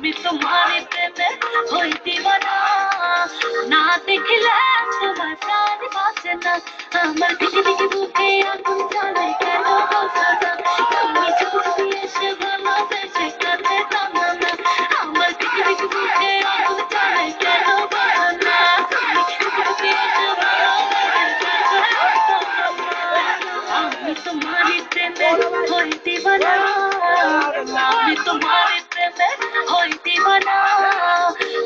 আমি তোমারই প্রেমে হই দিওয়ানা না দেখলে তোমার প্রাণ বাঁচে না আমার দিকে দিকে বুকে আগুন জ্বলে কেন বোঝো না তুমি চুপি চুপি এসে ভালোবেসে কাছে টানো না আমার দিকে দিকে বুকে আগুন জ্বলে কেন বোঝো না তুমি চুপি চুপি এসে ভালোবেসে কাছে টানো না আমি তোমারই প্রেমে হই দিওয়ানা আমি তোমারই প্রেমে হই দিওয়ানা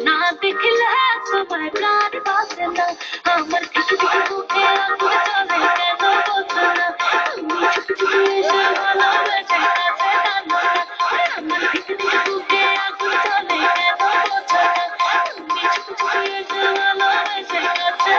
না দেখলে তোমার প্রাণ বাঁচে না আমার দিকে দিকে বুকে আগুন জ্বলে কেন বোঝো না তুমি চুপি চুপি এসে ভালোবেসে কাছে টানো না আমার দিকে দিকে বুকে আগুন জ্বলে কেন বোঝো না তুমি চুপি চুপি এসে ভালোবেসে কাছে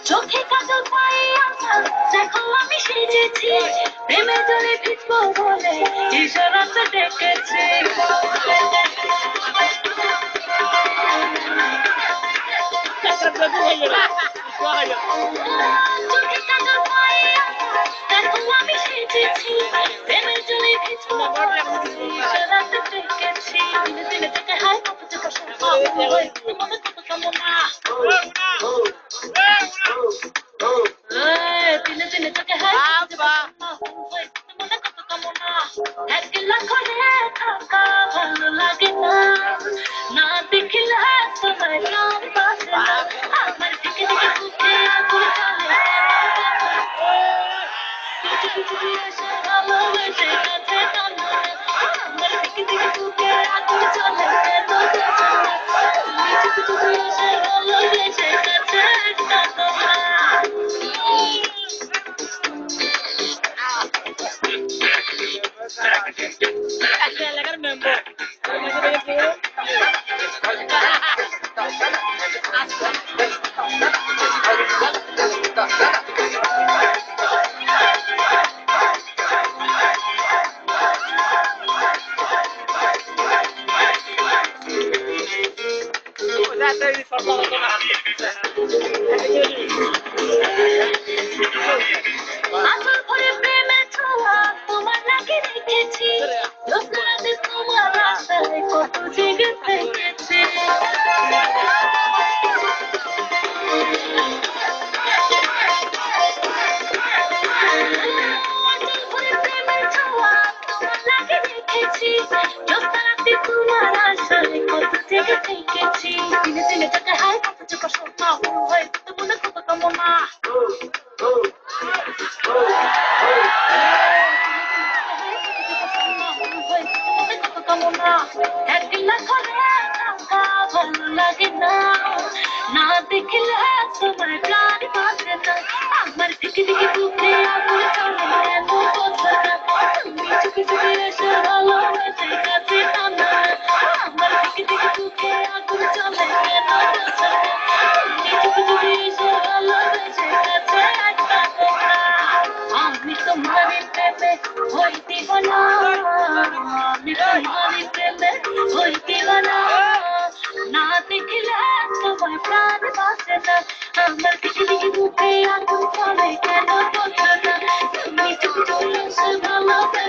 চোখে কাজল পাইয়া দেখো আমি সেজেছি প্রেমে জলে ভিজবো বলে ইশারাতে ডেকেছি চোখে কাজল পাইয়া দেখো আমি সেজেছি প্রেমে জলে ভিজবো বলে ইশারাতে ডেকেছি দিনে দিনে থেকে হায় কত যে কষ্ট হয় তোমাদের কত কামনা দিনে দিনে তোকে মনে কত কামনা একলা করে থাকা ভালো লাগে না না দেখলে তোমার নাম বাসে না আমার দিকে দিকে বুকে আগুন জ্বলে চুপি চুপি এসে ভালোবেসে কাছে টানো আমার দিকে দিকে বুকে আগুন জ্বলে কেন বোঝো না তুমি চুপি চুপি এসে ভালোবেসে কাছে টানো না এলাকার মেম্বার আসল ভরে প্রেমের ছোঁয়া তোমার নাকি রেখেছি রাতে তোমার রাস্তায় কত জেগে থেকেছি আসল ভরে প্রেমের ছোঁয়া তোমার নাকি রেখেছি রাতে তোমার আশায় কত জেগে থেকেছি দিনে দিনে তোকে হায় কত যে কষ্ট হয় মনে কত কামনা একলা করে থাকা ভালো লাগে না না দেখলে তোমার প্রাণ বাঁচে না আমার দিকে দিকে বুকে আগুন জ্বলে কেন বোঝো না তুমি চুপি চুপি এসে ভালোবেসে কাছে টানো আমার দিকে দিকে বুকে আগুন জ্বলে কেন বোঝো না তুমি চুপি চুপি এসে ভালোবেসে কাছে টানো না আমি তোমারই প্রেমে হই দিওয়ানা আমি তোমারই প্রেমে হই দিওয়ানা না দেখলে তোমার প্রাণ বাঁচে না আমার দিকে দিকে বুকে আগুন জ্বলে কেন বোঝো না তুমি চুপি চুপি এসে ভালোবেসে